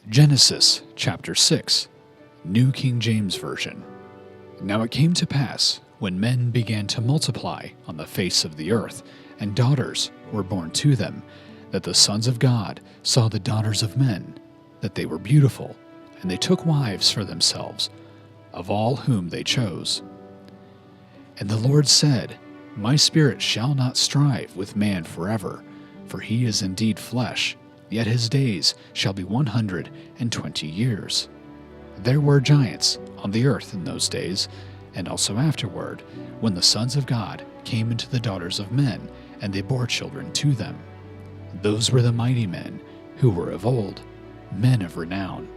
Genesis chapter 6, New King James Version. Now it came to pass, when men began to multiply on the face of the earth, and daughters were born to them, that the sons of God saw the daughters of men, that they were beautiful, and they took wives for themselves, of all whom they chose. And the Lord said, My spirit shall not strive with man forever, for he is indeed flesh, yet his days shall be 120 years. There were giants on the earth in those days, and also afterward, when the sons of God came into the daughters of men, and they bore children to them. Those were the mighty men, who were of old, men of renown.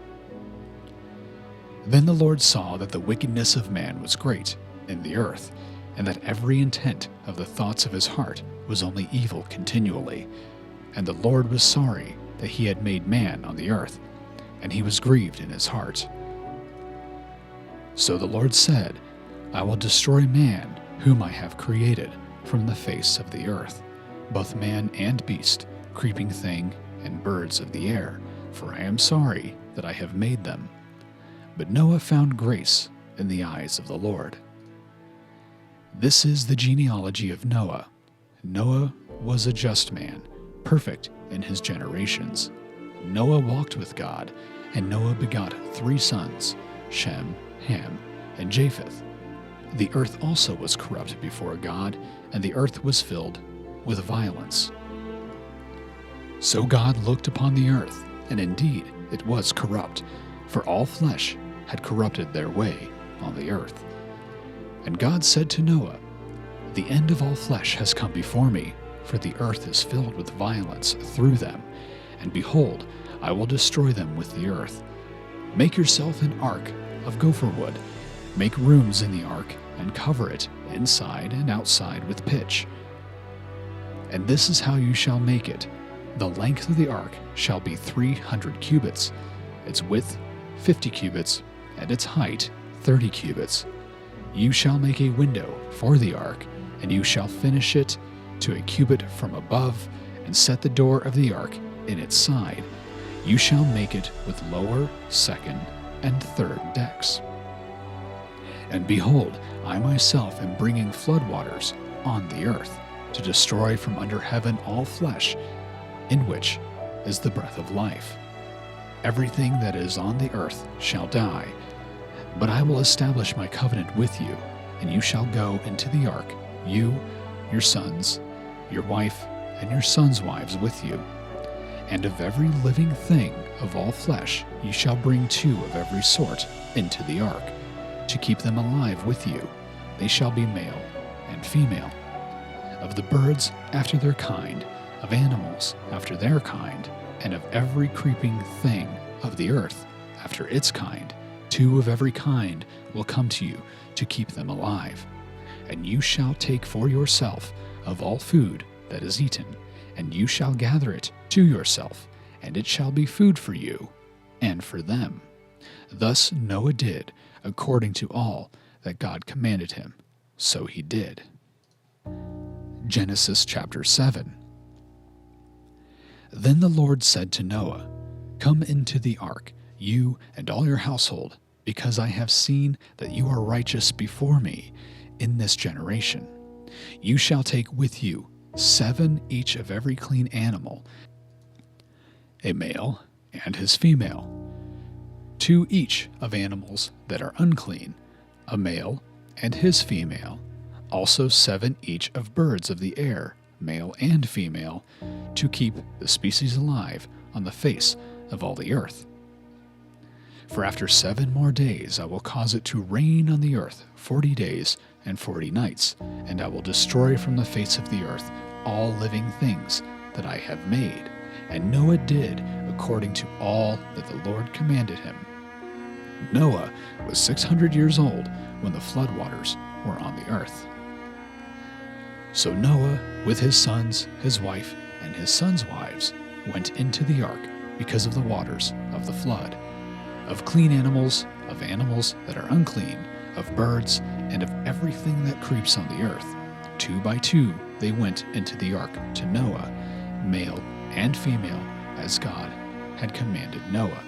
Then the Lord saw that the wickedness of man was great in the earth, and that every intent of the thoughts of his heart was only evil continually. And the Lord was sorry that he had made man on the earth, and he was grieved in his heart. So the Lord said, I will destroy man whom I have created from the face of the earth, both man and beast, creeping thing, and birds of the air, for I am sorry that I have made them. But Noah found grace in the eyes of the Lord. This is the genealogy of Noah. Noah was a just man, perfect in his generations. Noah walked with God, and Noah begot 3 sons, Shem, Ham, and Japheth. The earth also was corrupt before God, and the earth was filled with violence. So God looked upon the earth, and indeed it was corrupt, for all flesh had corrupted their way on the earth. And God said to Noah, The end of all flesh has come before me, for the earth is filled with violence through them, and behold, I will destroy them with the earth. Make yourself an ark of gopher wood. Make rooms in the ark, and cover it inside and outside with pitch. And this is how you shall make it. The length of the ark shall be 300 cubits, its width 50 cubits, and its height 30 cubits. You shall make a window for the ark, and you shall finish it to a cubit from above, and set the door of the ark in its side. You shall make it with lower, second, and third decks. And behold, I myself am bringing floodwaters on the earth, to destroy from under heaven all flesh, in which is the breath of life. Everything that is on the earth shall die. But I will establish my covenant with you, and you shall go into the ark, you, your sons, your wife, and your sons' wives with you. And of every living thing of all flesh you shall bring 2 of every sort into the ark, to keep them alive with you. They shall be male and female. Of the birds after their kind, of animals after their kind, and of every creeping thing of the earth after its kind, 2 of every kind will come to you to keep them alive. And you shall take for yourself of all food that is eaten, and you shall gather it to yourself, and it shall be food for you and for them. Thus Noah did, according to all that God commanded him, so he did. Genesis chapter 7. Then the Lord said to Noah, Come into the ark, you and all your household, because I have seen that you are righteous before me in this generation. You shall take with you 7 each of every clean animal, a male and his female, 2 each of animals that are unclean, a male and his female, also 7 each of birds of the air, male and female, to keep the species alive on the face of all the earth. For after 7 more days I will cause it to rain on the earth 40 days and 40 nights, and I will destroy from the face of the earth all living things that I have made. And Noah did according to all that the Lord commanded him. Noah was 600 years old when the floodwaters were on the earth. So Noah, with his sons, his wife, and his sons' wives, went into the ark because of the waters of the flood. Of clean animals, of animals that are unclean, of birds, and of everything that creeps on the earth. 2 by 2 they went into the ark to Noah, male and female, as God had commanded Noah.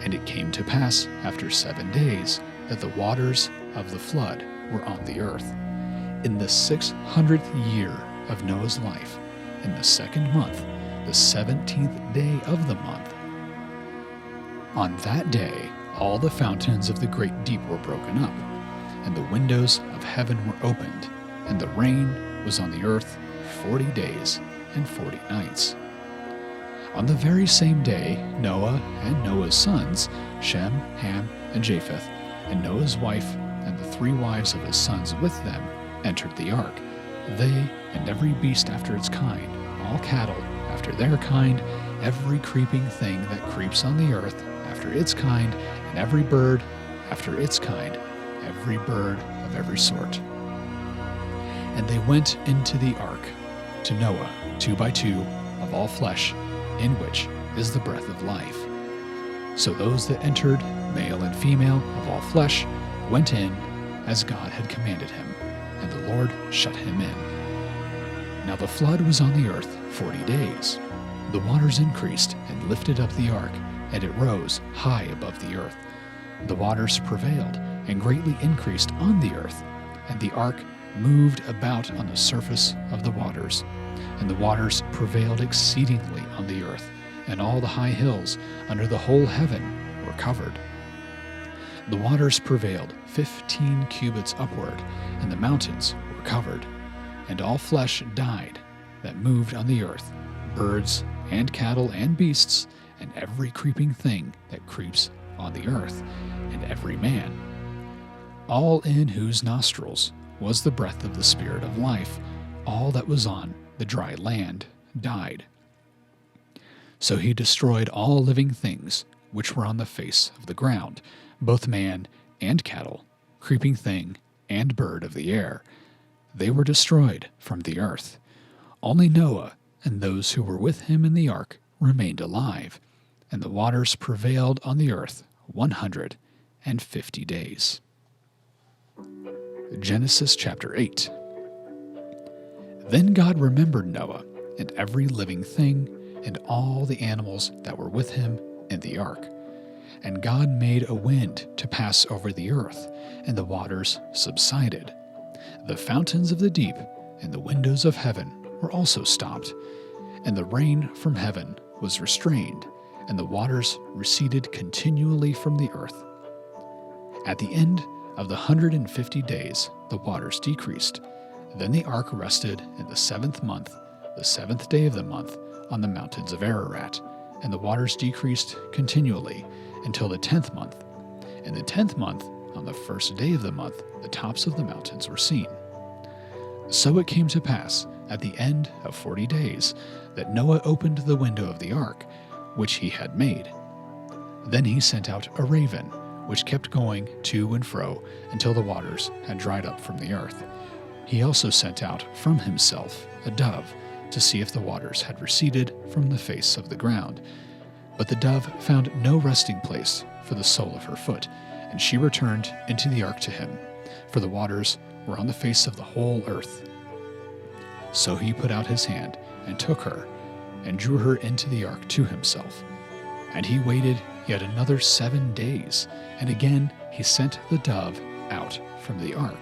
And it came to pass after 7 days that the waters of the flood were on the earth. In the 600th year of Noah's life, in the 2nd month, the 17th day of the month. On that day, all the fountains of the great deep were broken up, and the windows of heaven were opened, and the rain was on the earth 40 days and 40 nights. On the very same day, Noah and Noah's sons, Shem, Ham, and Japheth, and Noah's wife and the 3 wives of his sons with them, entered the ark, they and every beast after its kind, all cattle after their kind, every creeping thing that creeps on the earth after its kind, and every bird after its kind, every bird of every sort. And they went into the ark to Noah, 2 by 2, of all flesh, in which is the breath of life. So those that entered, male and female, of all flesh, went in as God had commanded him, and the Lord shut him in. Now the flood was on the earth 40 days. The waters increased and lifted up the ark, and it rose high above the earth. The waters prevailed and greatly increased on the earth, and the ark moved about on the surface of the waters. And the waters prevailed exceedingly on the earth, and all the high hills under the whole heaven were covered. The waters prevailed 15 cubits upward, and the mountains were covered. And all flesh died that moved on the earth, birds and cattle and beasts, and every creeping thing that creeps on the earth, and every man, all in whose nostrils was the breath of the Spirit of life. All that was on the dry land died. So he destroyed all living things which were on the face of the ground, both man and cattle, creeping thing and bird of the air. They were destroyed from the earth. Only Noah and those who were with him in the ark remained alive, and the waters prevailed on the earth 150 days. Genesis chapter 8. Then God remembered Noah and every living thing and all the animals that were with him in the ark. And God made a wind to pass over the earth, and the waters subsided. The fountains of the deep and the windows of heaven were also stopped, and the rain from heaven was restrained, and the waters receded continually from the earth. At the end of the 150 days, the waters decreased. Then the ark rested in the 7th month, the 7th day of the month, on the mountains of Ararat, and the waters decreased continually until the 10th month. In the 10th month, on the 1st day of the month, the tops of the mountains were seen. So it came to pass, at the end of 40 days, that Noah opened the window of the ark, which he had made. Then he sent out a raven, which kept going to and fro until the waters had dried up from the earth. He also sent out from himself a dove to see if the waters had receded from the face of the ground. But the dove found no resting place for the sole of her foot, and she returned into the ark to him, for the waters were on the face of the whole earth. So he put out his hand and took her, and drew her into the ark to himself. And he waited yet another 7 days, and again he sent the dove out from the ark.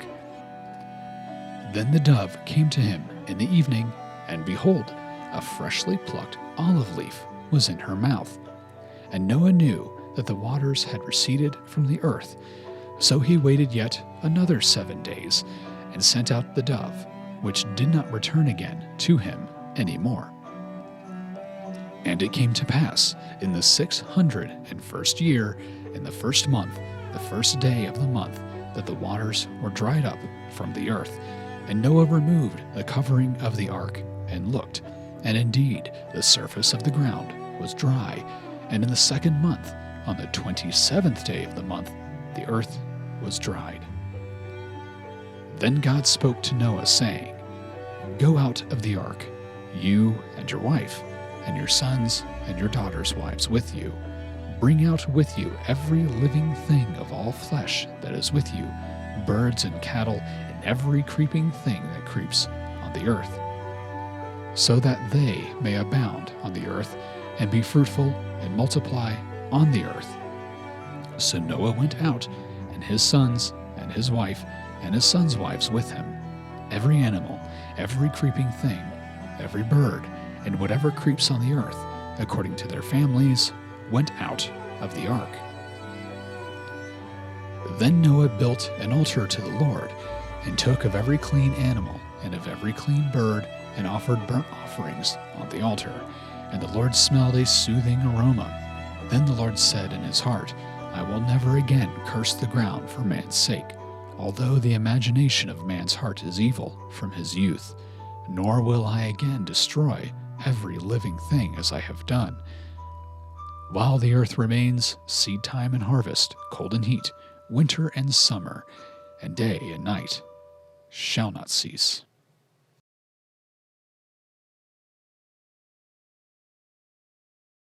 Then the dove came to him in the evening, and behold, a freshly plucked olive leaf was in her mouth. And Noah knew that the waters had receded from the earth. So he waited yet another 7 days, and sent out the dove, which did not return again to him any more. And it came to pass, in the 601st year, in the 1st month, the 1st day of the month, that the waters were dried up from the earth. And Noah removed the covering of the ark, and looked, and indeed the surface of the ground was dry. And in the 2nd month, on the 27th day of the month, the earth was dried. Then God spoke to Noah, saying, Go out of the ark, you and your wife, and your sons and your daughters' wives with you. Bring out with you every living thing of all flesh that is with you, birds and cattle, and every creeping thing that creeps on the earth, so that they may abound on the earth, and be fruitful and multiply on the earth. So Noah went out, and his sons, and his wife, and his sons' wives with him. Every animal, every creeping thing, every bird, and whatever creeps on the earth, according to their families, went out of the ark. Then Noah built an altar to the Lord, and took of every clean animal and of every clean bird, and offered burnt offerings on the altar. And the Lord smelled a soothing aroma. Then the Lord said in his heart, I will never again curse the ground for man's sake, although the imagination of man's heart is evil from his youth. Nor will I again destroy every living thing as I have done. While the earth remains, seed time and harvest, cold and heat, winter and summer, and day and night shall not cease.